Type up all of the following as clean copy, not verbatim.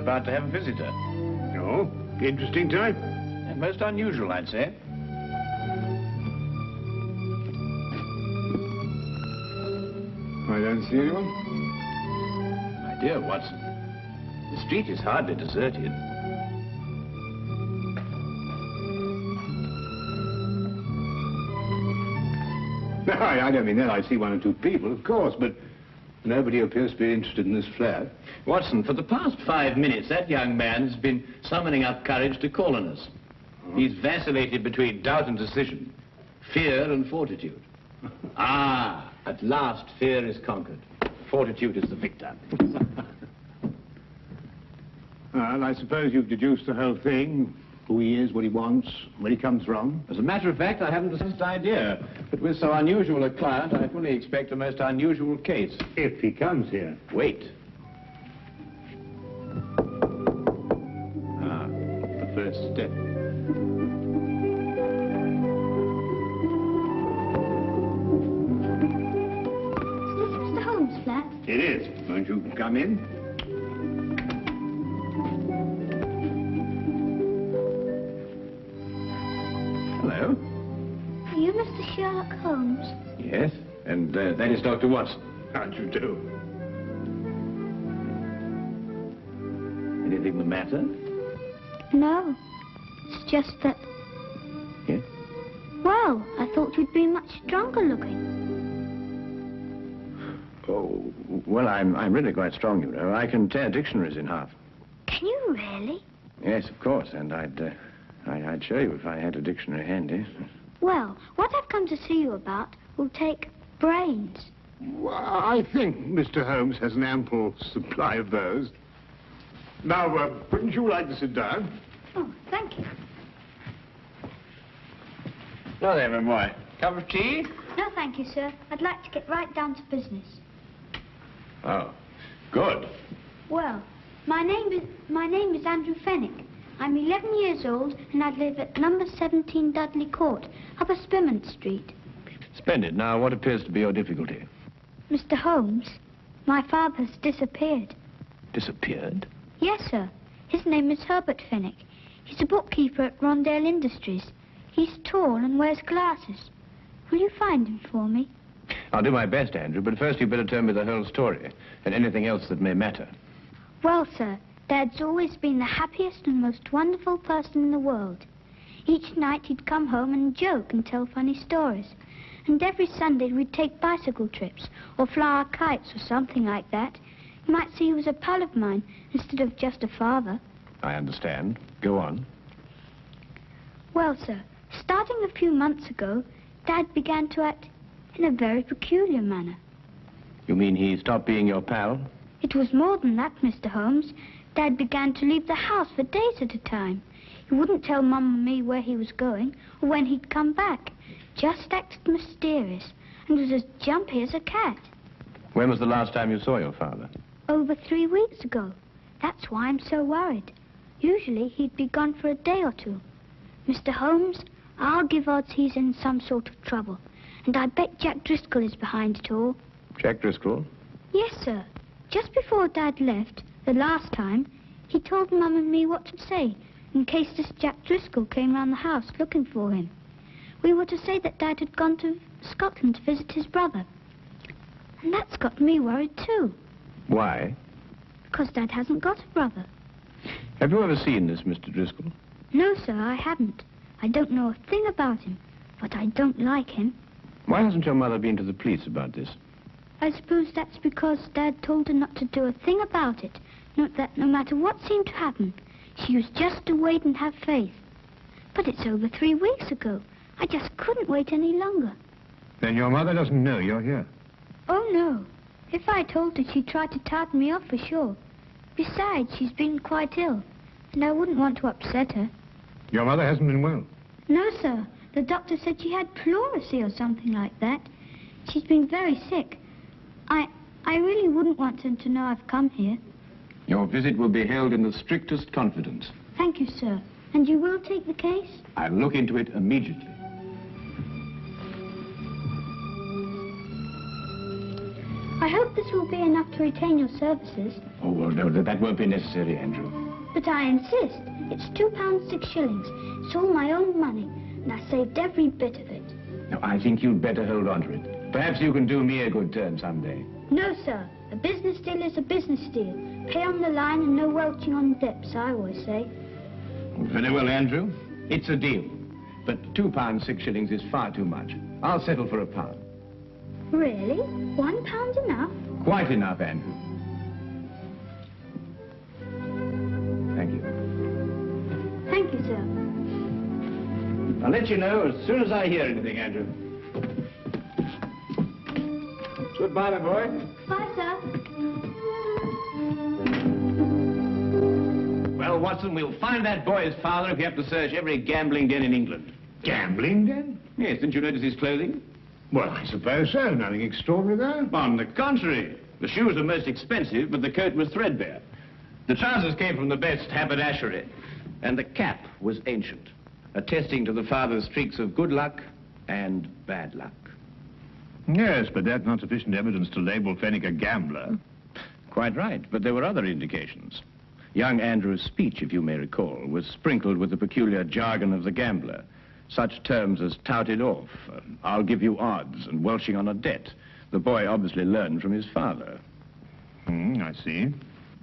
about to have a visitor. Oh, interesting type. Most unusual, I'd say. I don't see anyone. My dear Watson, the street is hardly deserted. No, I don't mean that. I see one or two people, of course, but nobody appears to be interested in this flat. Watson, for the past 5 minutes, that young man has been summoning up courage to call on us. He's vacillated between doubt and decision, fear and fortitude. Ah, at last fear is conquered. Fortitude is the victor. Well, I suppose you've deduced the whole thing. Who he is, what he wants, where he comes from. As a matter of fact, I haven't the slightest idea. But with so unusual a client, I fully expect a most unusual case. If he comes here. Wait. Ah, the first step. Is this Mr. Holmes' flat? It is. Won't you come in? Hello. Are you Mr. Sherlock Holmes? Yes, and that is Dr. Watson. How'd you do? Anything the matter? No. It's just that... Yes? Well, I thought you'd be much stronger looking. Oh, well, I'm really quite strong, you know. I can tear dictionaries in half. Can you really? Yes, of course, and I'd show you if I had a dictionary handy. Well, what I've come to see you about will take brains. Well, I think Mr. Holmes has an ample supply of those. Now, wouldn't you like to sit down? Oh, thank you. No, there, my boy. Cup of tea? No, thank you, sir. I'd like to get right down to business. Oh, good. Well, my name is Andrew Fenwick. I'm 11 years old, and I live at number 17 Dudley Court, Upper Spimment Street. Splendid. Now, what appears to be your difficulty? Mr. Holmes, my father's disappeared. Disappeared? Yes, sir. His name is Herbert Fenwick. He's a bookkeeper at Rondale Industries. He's tall and wears glasses. Will you find him for me? I'll do my best, Andrew, but first you'd better tell me the whole story, and anything else that may matter. Well, sir, Dad's always been the happiest and most wonderful person in the world. Each night he'd come home and joke and tell funny stories. And every Sunday we'd take bicycle trips or fly our kites or something like that. You might say he was a pal of mine instead of just a father. I understand. Go on. Well, sir, starting a few months ago, Dad began to act in a very peculiar manner. You mean he stopped being your pal? It was more than that, Mr. Holmes. Dad began to leave the house for days at a time. He wouldn't tell Mum and me where he was going or when he'd come back. Just acted mysterious and was as jumpy as a cat. When was the last time you saw your father? Over 3 weeks ago. That's why I'm so worried. Usually he'd be gone for a day or two. Mr. Holmes, I'll give odds he's in some sort of trouble. And I bet Jack Driscoll is behind it all. Jack Driscoll? Yes, sir. Just before Dad left, the last time, he told Mum and me what to say in case this Jack Driscoll came round the house looking for him. We were to say that Dad had gone to Scotland to visit his brother. And that's got me worried too. Why? Because Dad hasn't got a brother. Have you ever seen this Mr. Driscoll? No, sir, I haven't. I don't know a thing about him, but I don't like him. Why hasn't your mother been to the police about this? I suppose that's because Dad told her not to do a thing about it. That no matter what seemed to happen, she was just to wait and have faith. But it's over 3 weeks ago. I just couldn't wait any longer. Then your mother doesn't know you're here? Oh, no. If I told her, she'd try to tartan me off for sure. Besides, she's been quite ill, and I wouldn't want to upset her. Your mother hasn't been well? No, sir. The doctor said she had pleurisy or something like that. She's been very sick. I really wouldn't want them to know I've come here. Your visit will be held in the strictest confidence. Thank you, sir. And you will take the case? I'll look into it I hope this will be enough to retain your services. Oh, well, no, that won't be necessary, Andrew. But I insist. It's £2 6 shillings. It's all my own money, and I saved every bit of it. No, I think you'd better hold on to it. Perhaps you can do me a good turn someday. No, sir. A business deal is a business deal. Pay on the line and no welching on dips, I always say. Very well, Andrew. It's a deal. But £2 6 shillings is far too much. I'll settle for £1. Really? £1 enough? Quite enough, Andrew. Thank you. Thank you, sir. I'll let you know as soon as I hear anything, Andrew. Goodbye, my boy. Bye, sir. Well, Watson, we'll find that boy's father if you have to search every gambling den in England. Gambling den? Yes, didn't you notice his clothing? Well, I suppose so. Nothing extraordinary there. On the contrary. The shoes were most expensive, but the coat was threadbare. The trousers came from the best haberdashery, and the cap was ancient, attesting to the father's streaks of good luck and bad luck. Yes, but that's not sufficient evidence to label Fenwick a gambler. Quite right, but there were other indications. Young Andrew's speech, if you may recall, was sprinkled with the peculiar jargon of the gambler. Such terms as touted off, I'll give you odds, and welching on a debt. The boy obviously learned from his father. I see.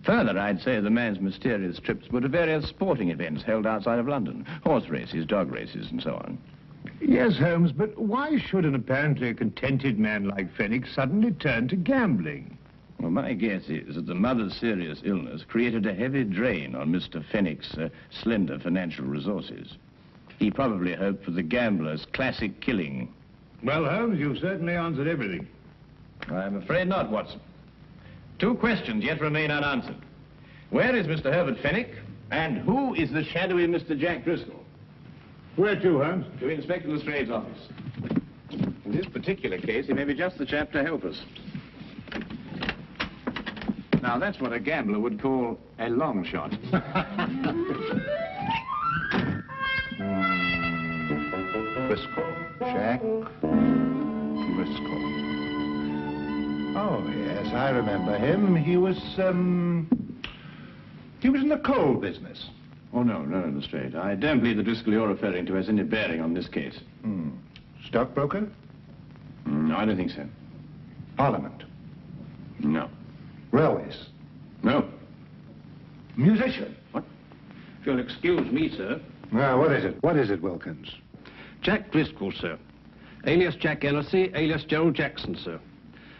Further, I'd say the man's mysterious trips were to various sporting events held outside of London. Horse races, dog races, and so on. Yes, Holmes, but why should an apparently contented man like Fenwick suddenly turn to gambling? Well, my guess is that the mother's serious illness created a heavy drain on Mr. Fenwick's slender financial resources. He probably hoped for the gambler's classic killing. Well, Holmes, you've certainly answered everything. I'm afraid not, Watson. 2 questions yet remain unanswered. Where is Mr. Herbert Fenwick? And who is the shadowy Mr. Jack Driscoll? Where to, Holmes? To Inspector Lestrade's office. In this particular case, he may be just the chap to help us. Now, that's what a gambler would call a long shot. Driscoll. Jack Driscoll. Oh, yes, I remember him. He was in the coal business. Oh, no, Lestrade. I don't believe the Driscoll you're referring to has any bearing on this case. Stockbroker? No, I don't think so. Parliament? No. Railways? No. Musician? What? If you'll excuse me, sir. Now, what is it? What is it, Wilkins? Jack Driscoll, sir. Alias Jack Ellisy, alias Gerald Jackson, sir.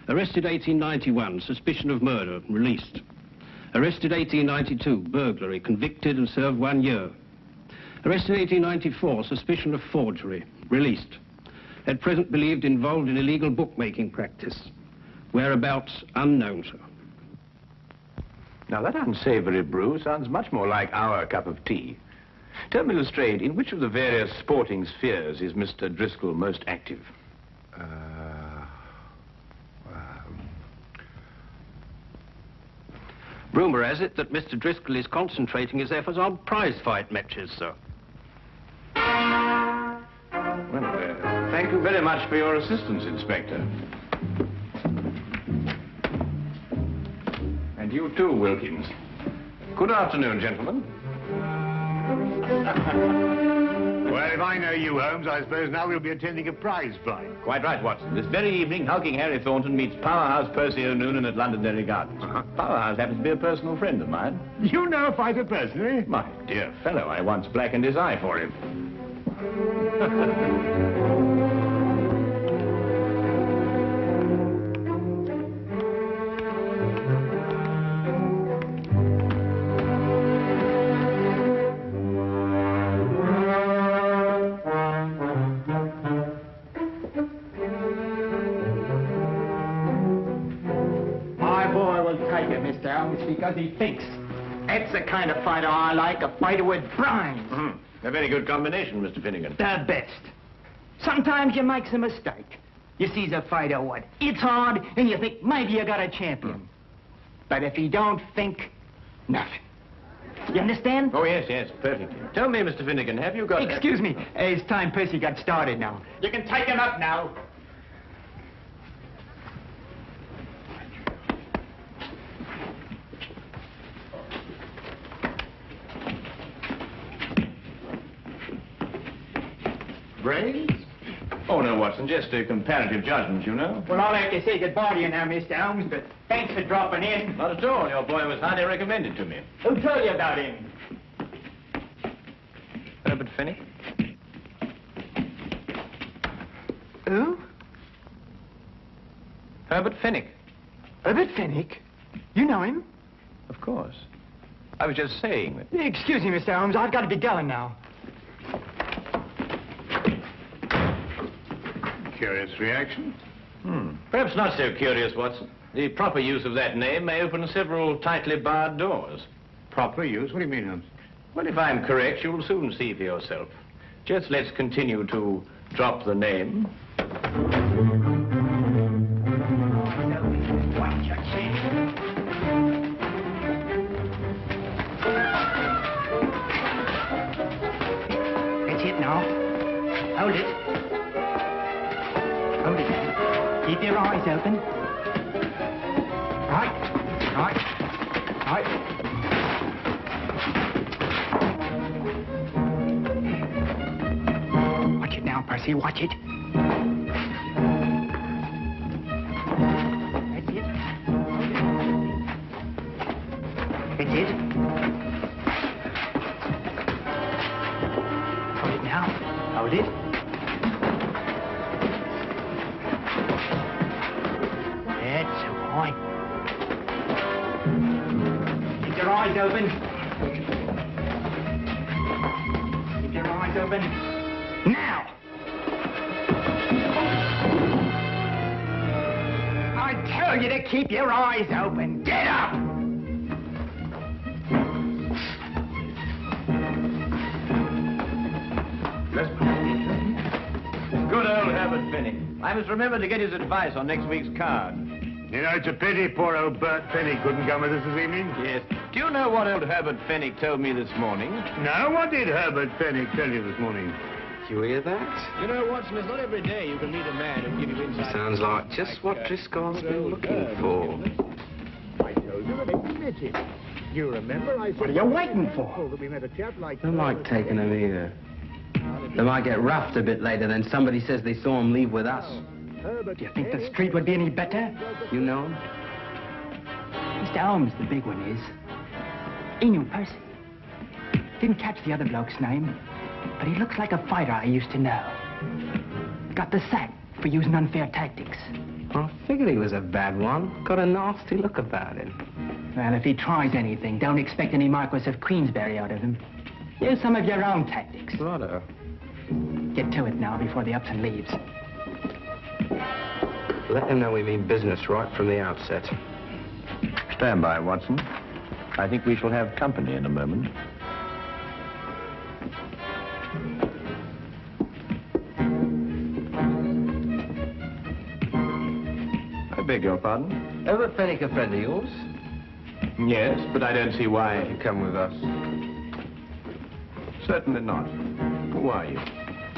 Arrested 1891, suspicion of murder, released. Arrested 1892, burglary, convicted and served 1 year. Arrested 1894, suspicion of forgery, released. At present believed involved in illegal bookmaking practice. Whereabouts unknown, sir. Now, that unsavory brew sounds much more like our cup of tea. Tell me, Lestrade, in which of the various sporting spheres is Mr. Driscoll most active? Rumour has it that Mr. Driscoll is concentrating his efforts on prize fight matches, sir. Well, thank you very much for your assistance, Inspector. And you too, Wilkins. Good afternoon, gentlemen. Well, if I know you, Holmes, I suppose now we'll be attending a prize fight. Quite right, Watson. This very evening, hulking Harry Thornton meets Powerhouse Percy O'Noonan at Londonderry Gardens. Powerhouse happens to be a personal friend of mine. You know a fighter personally? My dear fellow, I once blackened his eye for him. Because he thinks. That's the kind of fighter I like, a fighter with brains. A very good combination, Mr. Finnegan. The best. Sometimes you makes a mistake. You sees a fighter what? It's hard, and you think maybe you got a champion. But if he don't think, nothing. You understand? Oh, yes, perfectly. Tell me, Mr. Finnegan, have you got... Excuse me. It's time Percy got started now. You can take him up now. brains? Oh, no, Watson, just a comparative judgment, you know. Well, I'll have to say goodbye to you now, Mr. Holmes, but thanks for dropping in. Not at all. Your boy was highly recommended to me. Who told you about him? Herbert Fennick? Who? Herbert Fennick. Herbert Fennick? You know him? Of course. I was just saying that. Excuse me, Mr. Holmes. I've got to be going now. Curious reaction. Perhaps not so curious, Watson. The proper use of that name may open several tightly barred doors. Proper use? What do you mean, Holmes? Well, if I'm correct, you'll soon see for yourself. Just let's continue to drop the name. That's it now. Hold it. Hold it now. Keep your eyes open. Right. Watch it now, Percy. Watch it. That's it. That's it. Hold it now. Hold it. That's the boy. Keep your eyes open. Keep your eyes open. Now! I tell you to keep your eyes open. Get up! Good old Herbert Fennick. I must remember to get his advice on next week's card. You know, it's a pity poor old Bert Fennick couldn't come with us this evening. Yes. Do you know what old Herbert Fennick told me this morning? No, what did Herbert Fennick tell you this morning? Did you hear that? You know, Watson, it's not every day you can meet a man who'll give you insight. Sounds like just what Driscoll's been looking for. I told you that he met him. You remember I said... What are you waiting for? That we met a chap like... Don't like taking them either. They might get roughed a bit later, then somebody says they saw him leave with us. Do you think the street would be any better? You know him? Mr. Holmes, the big one is. He knew Percy. Didn't catch the other bloke's name, but he looks like a fighter I used to know. Got the sack for using unfair tactics. I figured he was a bad one. Got a nasty look about him. Well, if he tries anything, don't expect any Marquis of Queensberry out of him. Use some of your own tactics. Righto. Get to it now before the Upson leaves. Let them know we mean business right from the outset. Stand by, Watson. I think we shall have company in a moment. I beg your pardon? Herbert Fennick a friend of yours? Yes, but I don't see why. You come with us. Certainly not. Who are you?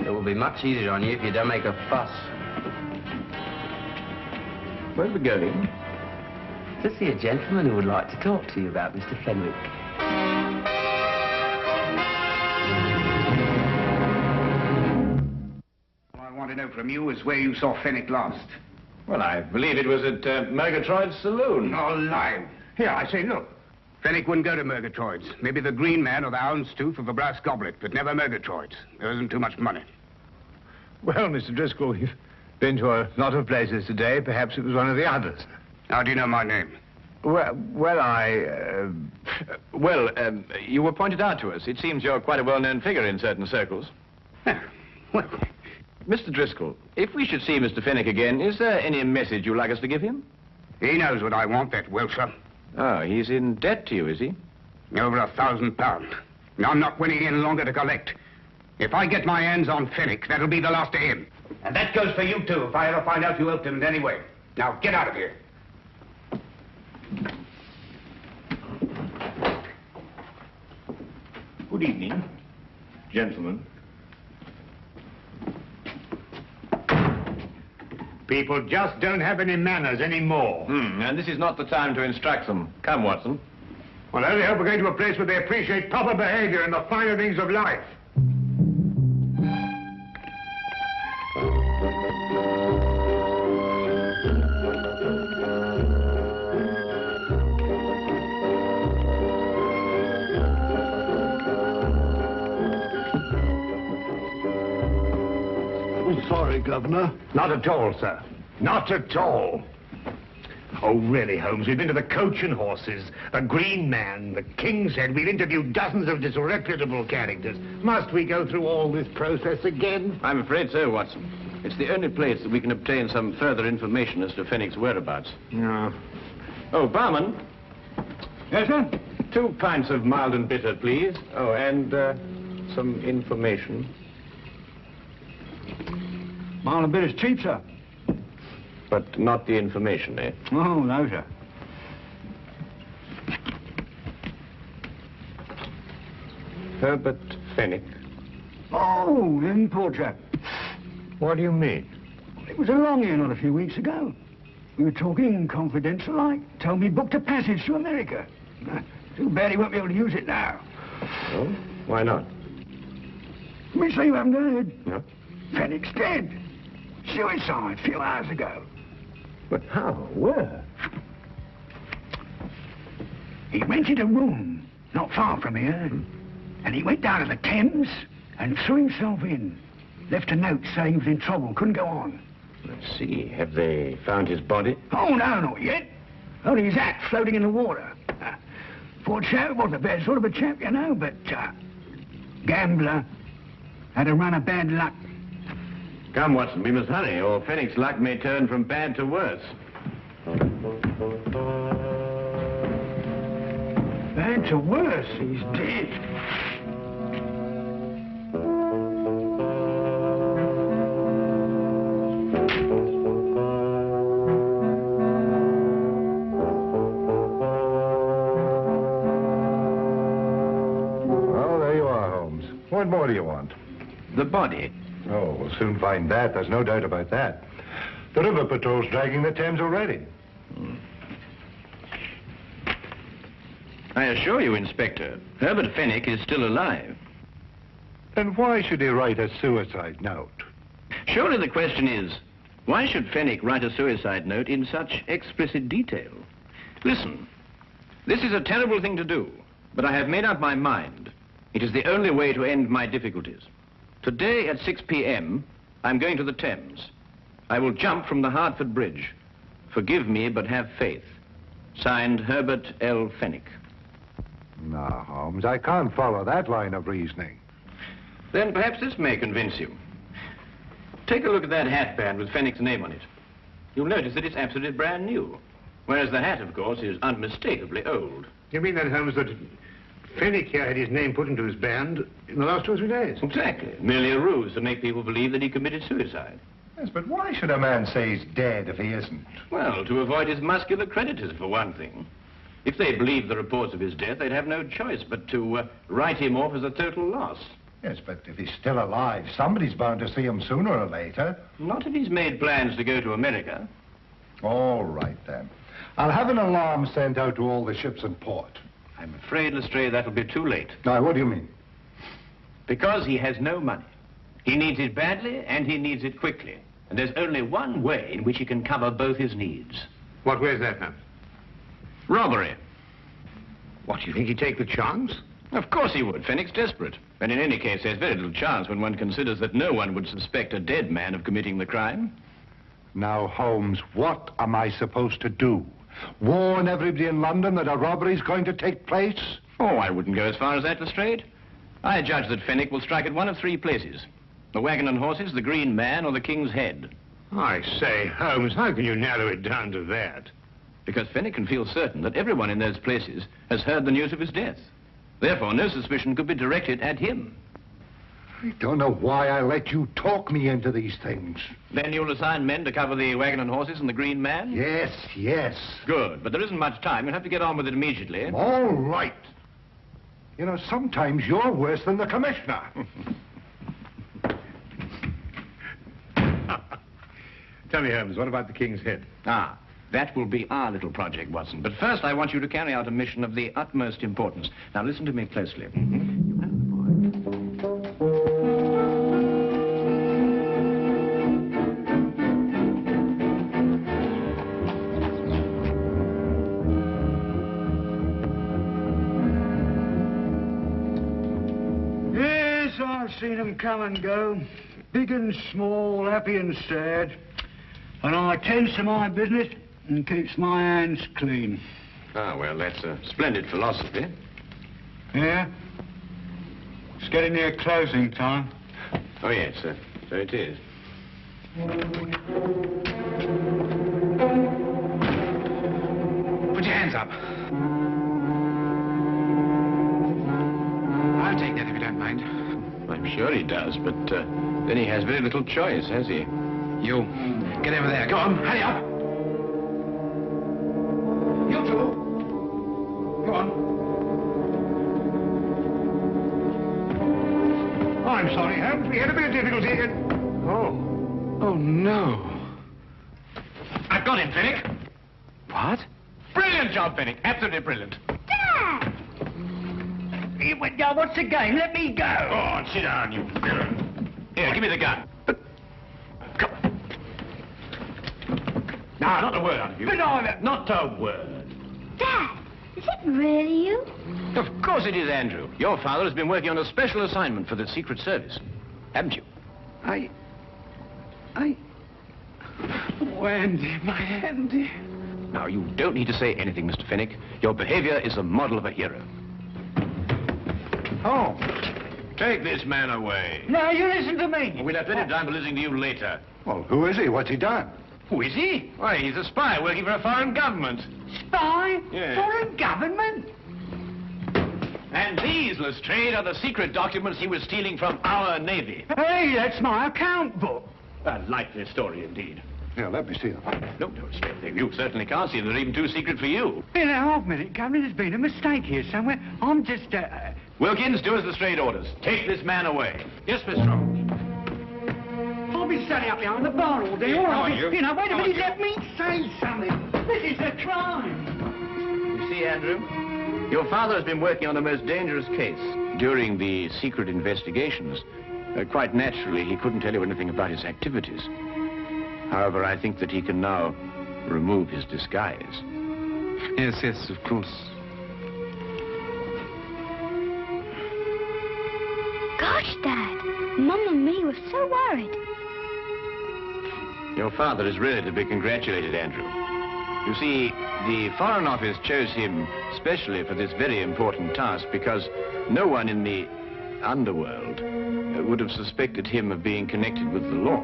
It will be much easier on you if you don't make a fuss. Where are we going? To see a gentleman who would like to talk to you about Mr. Fenwick. All I want to know from you is where you saw Fenwick last. Well, I believe it was at Murgatroyd's saloon. No lie. Here, I say, look. Fenwick wouldn't go to Murgatroyd's. Maybe the Green Man or the Houndstooth or the Brass Goblet, but never Murgatroyd's. There isn't too much money. Well, Mr. Driscoll, you've been to a lot of places today. Perhaps it was one of the others. How do you know my name? Well, You were pointed out to us. It seems you're quite a well-known figure in certain circles. Well, Mr. Driscoll, if we should see Mr. Fenwick again, is there any message you'd like us to give him? he knows what I want, that Wilshire. Oh, he's in debt to you, is he? Over £1,000. Now, I'm not winning any longer to collect. If I get my hands on Fenwick, that'll be the last of him. And that goes for you, too, if I ever find out you helped him in any way. Now, get out of here. Good evening, gentlemen. people just don't have any manners anymore. And this is not the time to instruct them. Come, Watson. Well, I only hope we're going to a place where they appreciate proper behavior and the finer things of life. Oh, sorry, Governor. Not at all, sir. Not at all. Oh, really, Holmes, we've been to the Coach and Horses, the Green Man, the King's Head. We've interviewed dozens of disreputable characters. Must we go through all this process again? I'm afraid so, Watson. It's the only place that we can obtain some further information as to Fenwick's whereabouts. No. Oh, barman. Yes, sir? 2 pints of mild and bitter, please. Oh, and some information. Mild and bitter's cheap, sir. But not the information, eh? Oh, no, sir. Herbert Fenwick. Oh, him, poor chap. What do you mean? It was along here not a few weeks ago. We were talking confidential like. Told me he booked a passage to America. Too bad he won't be able to use it now. Oh? Why not? Me say you haven't heard. No. Fenwick's dead. Suicide a few hours ago. But how? Where? He rented a room not far from here. And he went down to the Thames and threw himself in. Left a note saying he was in trouble, couldn't go on. Let's see. Have they found his body? Oh, no, not yet. Only his hat floating in the water. Poor chap, wasn't a bad sort of a chap, you know, but gambler. Had a run of bad luck. Come, Watson, we must hurry, or Fenwick's luck may turn from bad to worse. Bad to worse, he's dead. Well, there you are, Holmes. What more do you want? The body. Oh, we'll soon find that. There's no doubt about that. The river patrol's dragging the Thames already. I assure you, Inspector, Herbert Fenwick is still alive. Then why should he write a suicide note? Surely the question is, why should Fenwick write a suicide note in such explicit detail? Listen, this is a terrible thing to do, but I have made up my mind. It is the only way to end my difficulties. Today at 6 p.m., I'm going to the Thames. I will jump from the Hertford Bridge. Forgive me, but have faith. Signed, Herbert L. Fenwick. No, Holmes, I can't follow that line of reasoning. Then perhaps this may convince you. Take a look at that hatband with Fenwick's name on it. You'll notice that it's absolutely brand new, whereas the hat, of course, is unmistakably old. You mean that, Holmes, that Fenwick here had his name put into his band in the last 2 or 3 days? Exactly. Merely a ruse to make people believe that he committed suicide. Yes, but why should a man say he's dead if he isn't? Well, to avoid his muscular creditors, for one thing. If they believed the reports of his death, they'd have no choice but to write him off as a total loss. Yes, but if he's still alive, somebody's bound to see him sooner or later. Not if he's made plans to go to America. All right, then. I'll have an alarm sent out to all the ships in port. I'm afraid, Lestrade, that'll be too late. Now, what do you mean? Because he has no money. He needs it badly, and he needs it quickly. And there's only one way in which he can cover both his needs. What way is that, Holmes? Robbery. What, you think he'd take the chance? Of course he would. Fenwick's desperate. And in any case, there's very little chance when one considers that no one would suspect a dead man of committing the crime. Now, Holmes, what am I supposed to do? Warn everybody in London that a robbery's going to take place? Oh, I wouldn't go as far as that, Lestrade. I judge that Fenwick will strike at one of 3 places. The Wagon and Horses, the Green Man, or the King's Head. I say, Holmes, how can you narrow it down to that? Because Fenwick can feel certain that everyone in those places has heard the news of his death. Therefore, no suspicion could be directed at him. I don't know why I let you talk me into these things. Then you'll assign men to cover the Wagon and Horses and the Green Man? Yes, yes. Good, but there isn't much time. You'll have to get on with it immediately. All right. You know, sometimes you're worse than the commissioner. Tell me, Holmes, what about the King's Head? Ah, that will be our little project, Watson. But first, I want you to carry out a mission of the utmost importance. Now, listen to me closely. Yes, I've seen them come and go. big and small, happy and sad. And I tends to my business and keeps my hands clean. Ah, well, that's a splendid philosophy. Yeah? It's getting near closing time. Oh, yes, sir. So it is. Put your hands up. I'll take that if you don't mind. I'm sure he does, but then he has very little choice, has he? You, get over there. Go on, hurry up. You two. Go on. I'm sorry, Holmes. We had a bit of difficulty again. Oh. Oh, no. I've got him, Finnick. What? Brilliant job, Finnick. Absolutely brilliant. Dad! Now, what's the game? Let me go. Go on, sit down, you villain. Here, give me the gun. Come. Now, not a word out of you. But Not a word. Dad, is it really you? Of course it is, Andrew. Your father has been working on a special assignment for the Secret Service. Haven't you? Oh, Andy, my Andy. Now, you don't need to say anything, Mr. Finnick. Your behavior is a model of a hero. Oh. Take this man away. No, you listen to me. We'll have plenty of time for listening to you later. Well, who is he? What's he done? Who is he? Why, he's a spy working for a foreign government. Spy? Yes. Foreign government? And these, Lestrade, are the secret documents he was stealing from our Navy. Hey, that's my account book. A likely story, indeed. Yeah, let me see them. No, Lestrade, you certainly can't see them. They're even too secret for you. In a half minute, Governor, there's been a mistake here somewhere. I'm just, Wilkins, do as Lestrade orders. Take this man away. Yes, Mr. Holmes. I'll be standing up behind the bar all day. All right, you. you know, wait a Come on, minute, you. let me say something. This is a crime. You see, Andrew, your father has been working on a most dangerous case. During the secret investigations, quite naturally, he couldn't tell you anything about his activities. However, I think that he can now remove his disguise. Yes, yes, of course. Gosh, Dad, Mum and me were so worried. Your father is really to be congratulated, Andrew. You see, the Foreign Office chose him specially for this very important task because no one in the underworld would have suspected him of being connected with the law.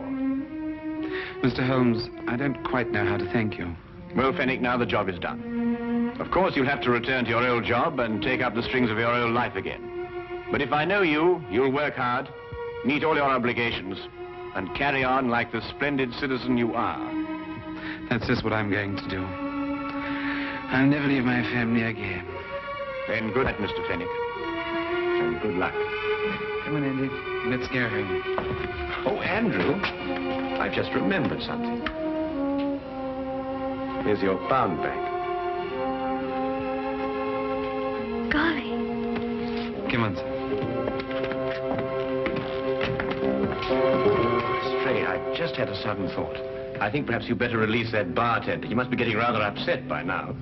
Mr. Holmes, I don't quite know how to thank you. Well, Fenwick, now the job is done. Of course, you'll have to return to your old job and take up the strings of your old life again. But if I know you, you'll work hard, meet all your obligations, and carry on like the splendid citizen you are. That's just what I'm going to do. I'll never leave my family again. Then good night, Mr. Fenwick. And good luck. Come on, Andy. Let's go home. Oh, Andrew, I've just remembered something. Here's your pound bag. Golly. Come on, sir. Stray, I've just had a sudden thought. I think perhaps you'd better release that bartender. He must be getting rather upset by now.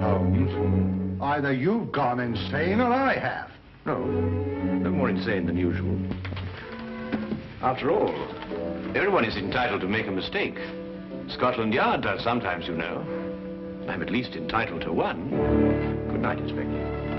Holmes, either you've gone insane or I have. No more insane than usual. After all, everyone is entitled to make a mistake. Scotland Yard does sometimes, you know. I'm at least entitled to one. Good night, Inspector.